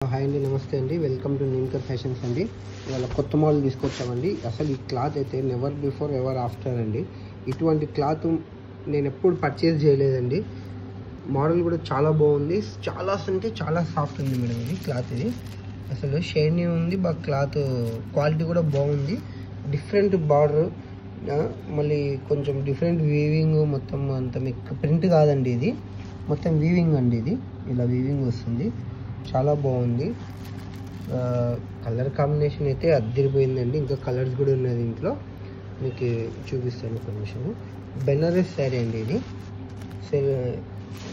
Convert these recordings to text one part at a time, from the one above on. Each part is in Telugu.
హాయ్ అండి, నమస్తే అండి. వెల్కమ్ టు నేమ్కర్ ఫ్యాషన్స్ అండి. ఇవాళ కొత్త మోడల్ తీసుకొచ్చామండి. అసలు ఈ క్లాత్ అయితే నెవర్ బిఫోర్ ఎవర్ ఆఫ్టర్ అండి. ఇటువంటి క్లాత్ నేను ఎప్పుడు పర్చేజ్ చేయలేదండి. మోడల్ కూడా చాలా బాగుంది. చాలా అంటే చాలా సాఫ్ట్ ఉంది మేడం. ఇది క్లాత్ ఇది అసలు షైనీ ఉంది. బాగా క్లాత్ క్వాలిటీ కూడా బాగుంది. డిఫరెంట్ బార్డర్, మళ్ళీ కొంచెం డిఫరెంట్ వీవింగ్. మొత్తం అంత మీకు ప్రింట్ కాదండి, ఇది మొత్తం వీవింగ్ అండి. ఇది ఇలా వీవింగ్ వస్తుంది. చాలా బాగుంది. కలర్ కాంబినేషన్ అయితే అద్దరిపోయిందండి. ఇంకా కలర్స్ కూడా ఉన్నాయి దీంట్లో, మీకు చూపిస్తాను కొంచెం. బెనారస్ శారీ అండి ఇది.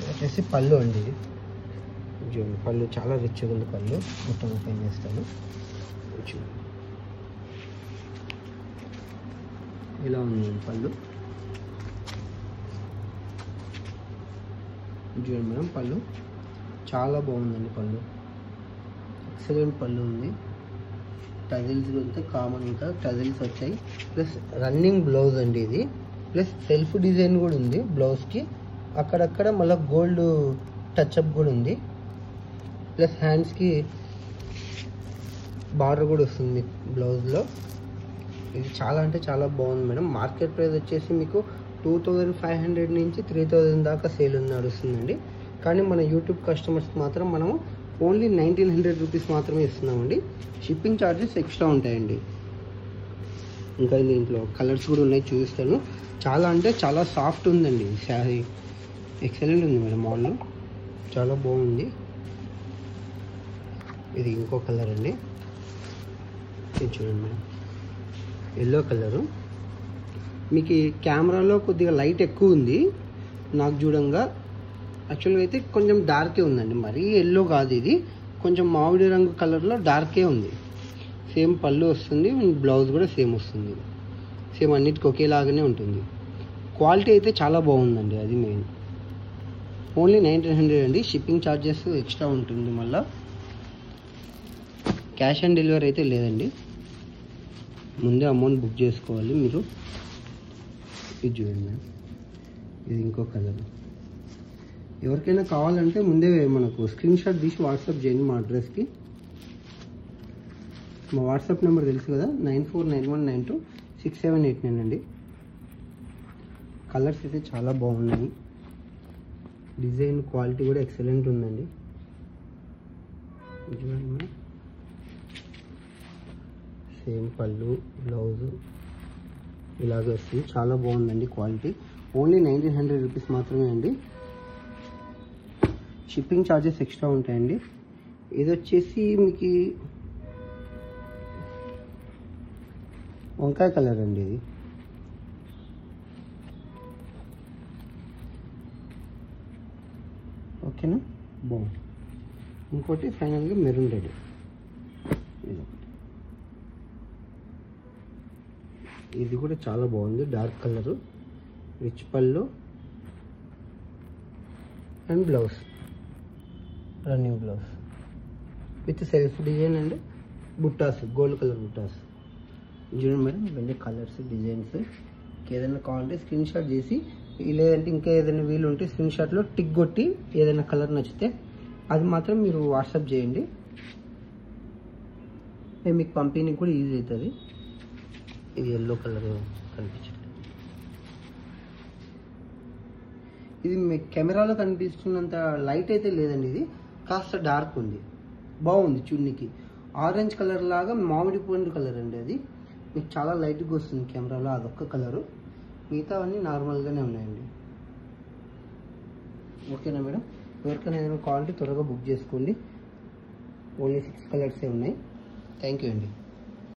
వచ్చేసి పళ్ళు అండి. ఇది చూడండి, పళ్ళు చాలా రిచ్గా ఉంది. పళ్ళు మొత్తం ఓపెన్ చేస్తాను. ఇలా ఉంది పళ్ళు. చూడండి మేడం, పళ్ళు చాలా బాగుందండి. పళ్ళు ఎక్సలెంట్ పళ్ళు ఉంది. టజిల్స్ అయితే కామన్, ఇంకా టజిల్స్ వచ్చాయి. ప్లస్ రన్నింగ్ బ్లౌజ్ అండి ఇది. ప్లస్ సెల్ఫ్ డిజైన్ కూడా ఉంది బ్లౌజ్కి. అక్కడక్కడ మళ్ళీ గోల్డ్ టచ్అప్ కూడా ఉంది. ప్లస్ హ్యాండ్స్కి బార్డర్ కూడా వస్తుంది బ్లౌజ్లో. ఇది చాలా అంటే చాలా బాగుంది మేడం. మార్కెట్ ప్రైస్ వచ్చేసి మీకు 2500 నుంచి 3000 దాకా సేల్ నడుస్తుందండి. కానీ మన యూట్యూబ్ కస్టమర్స్కి మాత్రం మనము ఓన్లీ 1900 రూపీస్ మాత్రమే ఇస్తున్నామండి. షిప్పింగ్ ఛార్జెస్ ఎక్స్ట్రా ఉంటాయండి. ఇంకా దీంట్లో కలర్స్ కూడా ఉన్నాయి, చూపిస్తాను. చాలా అంటే చాలా సాఫ్ట్ ఉందండి శారీ. ఎక్సలెంట్ ఉంది మేడం. మోడల్ చాలా బాగుంది. ఇది ఇంకో కలర్ అండి. ఇది చూడండి మేడం, ఎల్లో కలరు. మీకు కెమెరాలో కొద్దిగా లైట్ ఎక్కువ ఉంది. నాకు చూడంగా యాక్చువల్గా అయితే కొంచెం డార్కే ఉందండి. మరీ ఎల్లో కాదు ఇది, కొంచెం మామిడి రంగు కలర్లో డార్కే ఉంది. సేమ్ పళ్ళు వస్తుంది, బ్లౌజ్ కూడా సేమ్ వస్తుంది. సేమ్ అన్నిటికీ ఒకేలాగానే ఉంటుంది. క్వాలిటీ అయితే చాలా బాగుందండి, అది మెయిన్. ఓన్లీ 1900 అండి. షిప్పింగ్ ఛార్జెస్ ఎక్స్ట్రా ఉంటుంది. మళ్ళీ క్యాష్ ఆన్ డెలివరీ అయితే లేదండి. ముందే అమౌంట్ బుక్ చేసుకోవాలి మీరు. ఇది చూడండి, ఇది ఇంకో కలర్. ఎవరికైనా కావాలంటే ముందే మనకు స్క్రీన్ షాట్ తీసి వాట్సాప్ చేయండి మా అడ్రస్కి. మా వాట్సాప్ నెంబర్ తెలుసు కదా, 9491926789 అండి. కలర్స్ అయితే చాలా బాగున్నాయి. డిజైన్ క్వాలిటీ కూడా ఎక్సలెంట్ ఉందండి. చూడండి, సేమ్ పళ్ళు బ్లౌజు ఇలాగే వస్తుంది. చాలా బాగుందండి క్వాలిటీ. ఓన్లీ 1900 రూపీస్ మాత్రమే అండి. షిప్పింగ్ ఛార్జెస్ ఎక్స్ట్రా ఉంటాయండి. ఇది వచ్చేసి మీకు వంకాయ కలర్ అండి. ఇది ఓకేనా, బాగుంది. ఇంకోటి ఫైనల్గా మెరూన్ రెడ్. ఇది కూడా చాలా బాగుంది. డార్క్ కలరు, రిచ్ పళ్ళు and blouse, running blouse with self design and బుట్టాస్, గోల్డ్ కలర్ బుట్టాస్. చూడండి మేడం, ఇవన్నీ కలర్స్ డిజైన్స్. ఏదైనా కావాలంటే స్క్రీన్ షాట్ చేసి, లేదంటే ఇంకా ఏదైనా వీలు ఉంటే స్క్రీన్ షాట్లో టిక్ కొట్టి ఏదైనా కలర్ నచ్చితే అది మాత్రం మీరు వాట్సాప్ చేయండి. మీకు పంపిణీకి కూడా ఈజీ అవుతుంది. ఇది ఎల్లో కలర్ కనిపించండి. ఇది మీ కెమెరాలో కనిపిస్తున్నంత లైట్ అయితే లేదండి. ఇది కాస్త డార్క్ ఉంది. బాగుంది చున్నీకి. ఆరెంజ్ కలర్ లాగా మామిడి పండు కలర్ అండి. అది మీకు చాలా లైట్గా వస్తుంది కెమెరాలో. అదొక్క కలరు, మిగతావన్నీ నార్మల్గానే ఉన్నాయండి. ఓకేనా మేడం, ఎవరికైనా ఏదైనా కావాలంటే త్వరగా బుక్ చేసుకోండి. ఓన్లీ 6 కలర్సే ఉన్నాయి. థ్యాంక్ యూ అండి.